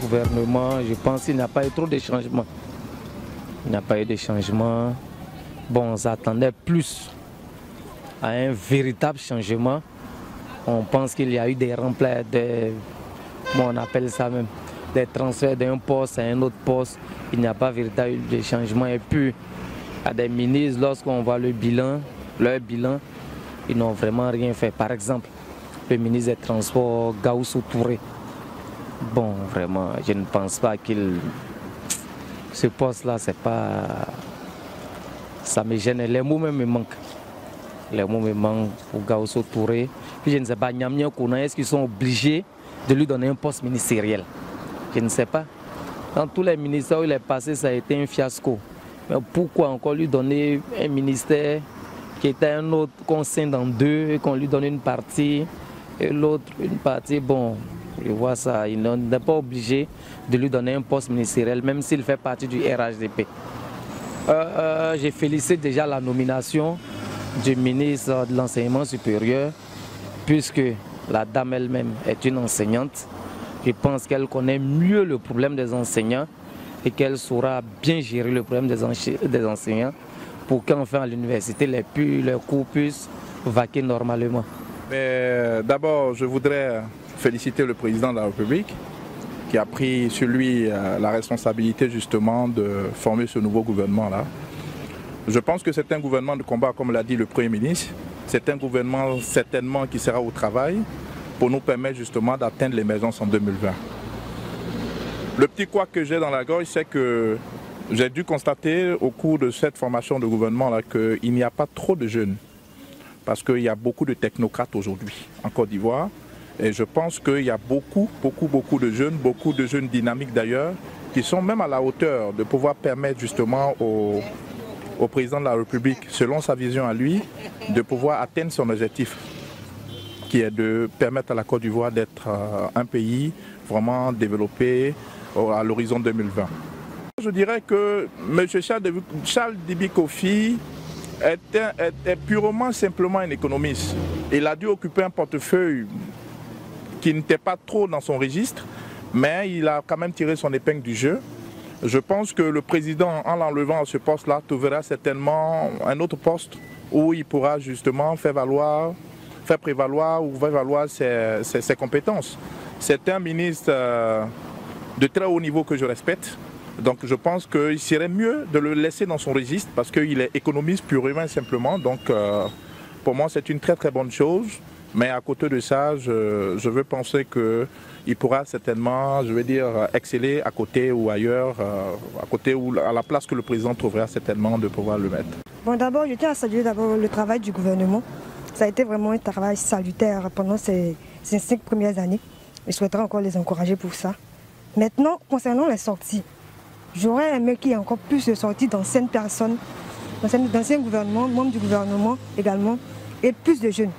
gouvernement, je pense qu'il n'y a pas eu trop de changements. Il n'y a pas eu de changements. Bon, on s'attendait plus à un véritable changement. On pense qu'il y a eu des remplets, on appelle ça même, des transferts d'un poste à un autre poste. Il n'y a pas véritablement de changement. Et puis, à des ministres, lorsqu'on voit leur bilan, ils n'ont vraiment rien fait. Par exemple, le ministre des Transports, Gaoussou Touré. Bon, vraiment, je ne pense pas qu'il... Ce poste-là, c'est pas... Ça me gêne. Les mots même me manquent. Les mots me manquent pour Gaoussou Touré. Puis je ne sais pas, Nyamnya Kouna, est-ce qu'ils sont obligés de lui donner un poste ministériel? Je ne sais pas. Dans tous les ministères où il est passé, ça a été un fiasco. Mais pourquoi encore lui donner un ministère qui était un autre, qu'on scinde en deux, et qu'on lui donne une partie et l'autre une partie? Bon, je vois ça, il n'est pas obligé de lui donner un poste ministériel, même s'il fait partie du RHDP. Je félicite déjà la nomination du ministre de l'Enseignement supérieur, puisque la dame elle-même est une enseignante. Je pense qu'elle connaît mieux le problème des enseignants et qu'elle saura bien gérer le problème des enseignants pour qu'enfin à l'université, les cours puissent vaquer normalement. D'abord, je voudrais féliciter le président de la République qui a pris sur lui la responsabilité justement de former ce nouveau gouvernement-là. Je pense que c'est un gouvernement de combat, comme l'a dit le Premier ministre. C'est un gouvernement certainement qui sera au travail pour nous permettre justement d'atteindre l'émergence en 2020. Le petit couac que j'ai dans la gorge, c'est que j'ai dû constater au cours de cette formation de gouvernement-là qu'il n'y a pas trop de jeunes. Parce qu'il y a beaucoup de technocrates aujourd'hui en Côte d'Ivoire. Et je pense qu'il y a beaucoup de jeunes dynamiques d'ailleurs, qui sont même à la hauteur de pouvoir permettre justement au président de la République, selon sa vision à lui, de pouvoir atteindre son objectif, qui est de permettre à la Côte d'Ivoire d'être un pays vraiment développé à l'horizon 2020. Je dirais que M. Charles Dibi Kofi est purement simplement un économiste. Il a dû occuper un portefeuille qui n'était pas trop dans son registre, mais il a quand même tiré son épingle du jeu. Je pense que le président, en l'enlevant à ce poste-là, trouvera certainement un autre poste où il pourra justement faire prévaloir ses compétences. C'est un ministre de très haut niveau que je respecte. Donc je pense qu'il serait mieux de le laisser dans son registre parce qu'il est économiste purement et simplement. Donc pour moi c'est une très bonne chose. Mais à côté de ça, je veux penser qu'il pourra certainement, je vais dire, exceller à côté ou ailleurs, à la place que le président trouvera certainement de pouvoir le mettre. Bon, d'abord, je tiens à saluer le travail du gouvernement. Ça a été vraiment un travail salutaire pendant ces 5 premières années. Je souhaiterais encore les encourager pour ça. Maintenant, concernant les sorties, j'aurais aimé qu'il y ait encore plus de sorties d'anciennes personnes, d'anciens gouvernements, membres du gouvernement également, et plus de jeunes.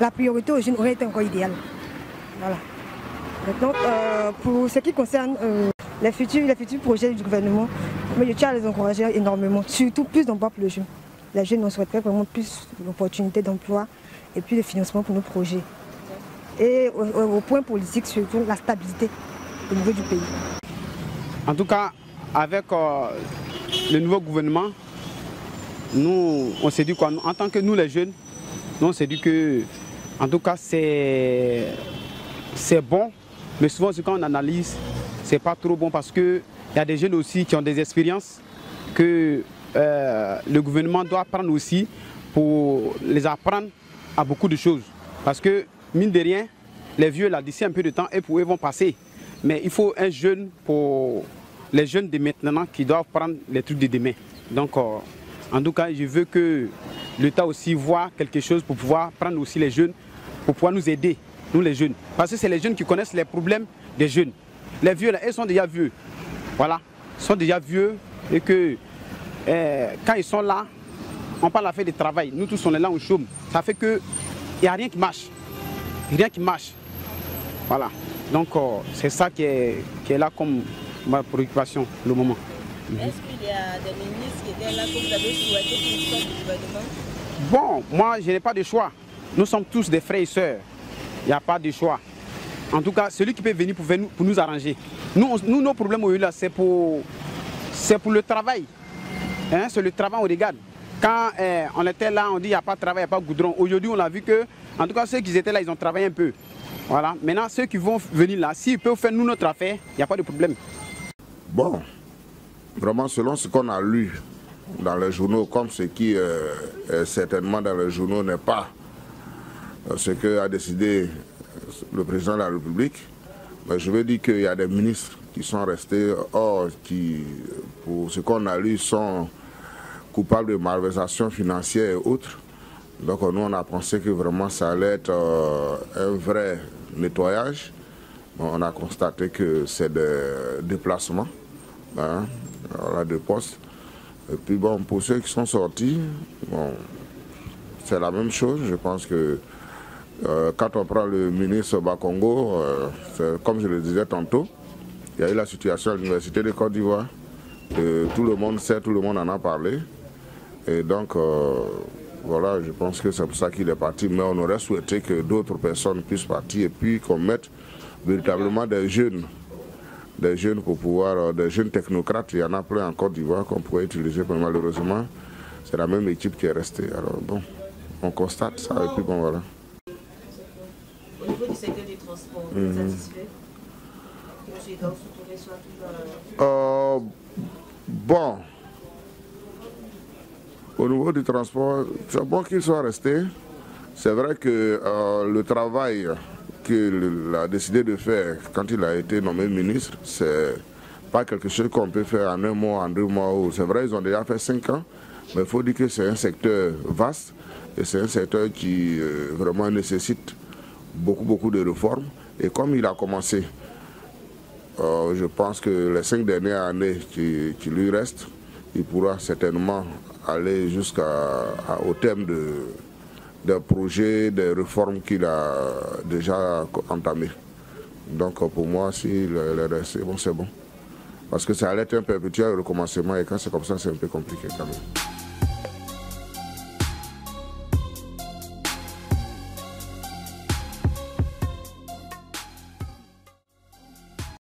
La priorité aux jeunes aurait été encore idéale. Voilà. Maintenant, pour ce qui concerne les futurs projets du gouvernement, mais je tiens à les encourager énormément, surtout plus d'emplois pour les jeunes. Les jeunes, on souhaiterait vraiment plus d'opportunités d'emploi et plus de financement pour nos projets. Et au point politique, surtout la stabilité au niveau du pays. En tout cas, avec le nouveau gouvernement, nous, on s'est dit quoi? En tant que nous les jeunes, nous, on s'est dit que, en tout cas, c'est bon, mais souvent, quand on analyse, c'est pas trop bon parce qu'il y a des jeunes aussi qui ont des expériences que le gouvernement doit prendre aussi pour les apprendre à beaucoup de choses. Parce que, mine de rien, les vieux, là, d'ici un peu de temps, eux vont passer. Mais il faut un jeune pour les jeunes de maintenant qui doivent prendre les trucs de demain. Donc, en tout cas, je veux que l'État aussi voit quelque chose pour pouvoir prendre aussi les jeunes, pour pouvoir nous aider, nous les jeunes. Parce que c'est les jeunes qui connaissent les problèmes des jeunes. Les vieux, là, ils sont déjà vieux. Voilà, ils sont déjà vieux et que quand ils sont là, on parle à faire du travail. Nous tous, on est là, on chôme. Ça fait qu'il n'y a rien qui marche. Rien qui marche. Voilà. Donc, c'est ça qui est là comme ma préoccupation, le moment. Est-ce qu'il y a des ministres qui étaient là que vous avez souhaité qu'ils sortent du gouvernement? Bon, moi, je n'ai pas de choix. Nous sommes tous des frères et sœurs. Il n'y a pas de choix. En tout cas, celui qui peut venir pour nous arranger. Nous, nos problèmes aujourd'hui, c'est pour le travail. Hein, c'est le travail, on regarde. Quand on était là, on dit qu'il n'y a pas de travail, il n'y a pas de goudron. Aujourd'hui, on a vu que, en tout cas, ceux qui étaient là, ils ont travaillé un peu. Voilà. Maintenant, ceux qui vont venir là, s'ils peuvent faire nous notre affaire, il n'y a pas de problème. Bon, vraiment, selon ce qu'on a lu dans les journaux, comme ce qui est certainement dans les journaux n'est pas ce qu'a décidé le président de la République, mais je veux dire qu'il y a des ministres qui sont restés hors, qui, pour ce qu'on a lu, sont coupables de malversation financière et autres. Donc nous, on a pensé que vraiment ça allait être un vrai nettoyage. Bon, on a constaté que c'est des déplacements, hein, de postes. Et puis bon, pour ceux qui sont sortis, bon, c'est la même chose. Je pense que quand on prend le ministre Bakongo, comme je le disais tantôt, il y a eu la situation à l'Université de Côte d'Ivoire. Tout le monde sait, tout le monde en a parlé. Et donc, voilà, je pense que c'est pour ça qu'il est parti. Mais on aurait souhaité que d'autres personnes puissent partir et puis qu'on mette véritablement des jeunes pour pouvoir, des jeunes technocrates. Il y en a plein en Côte d'Ivoire qu'on pourrait utiliser, mais malheureusement, c'est la même équipe qui est restée. Alors bon, on constate ça et puis bon, voilà. Au niveau du secteur du transport, vous êtes satisfait? Bon, au niveau du transport, c'est bon qu'il soit resté. C'est vrai que le travail qu'il a décidé de faire quand il a été nommé ministre, c'est pas quelque chose qu'on peut faire en un mois, en 2 mois. C'est vrai, ils ont déjà fait 5 ans, mais il faut dire que c'est un secteur vaste et c'est un secteur qui vraiment nécessite beaucoup de réformes. Et comme il a commencé, je pense que les 5 dernières années qui lui restent, il pourra certainement aller jusqu'au terme des projets, des réformes qu'il a déjà entamées. Donc pour moi, s'il est resté, bon, c'est bon. Parce que ça allait être un perpétuel recommencement et quand c'est comme ça, c'est un peu compliqué quand même.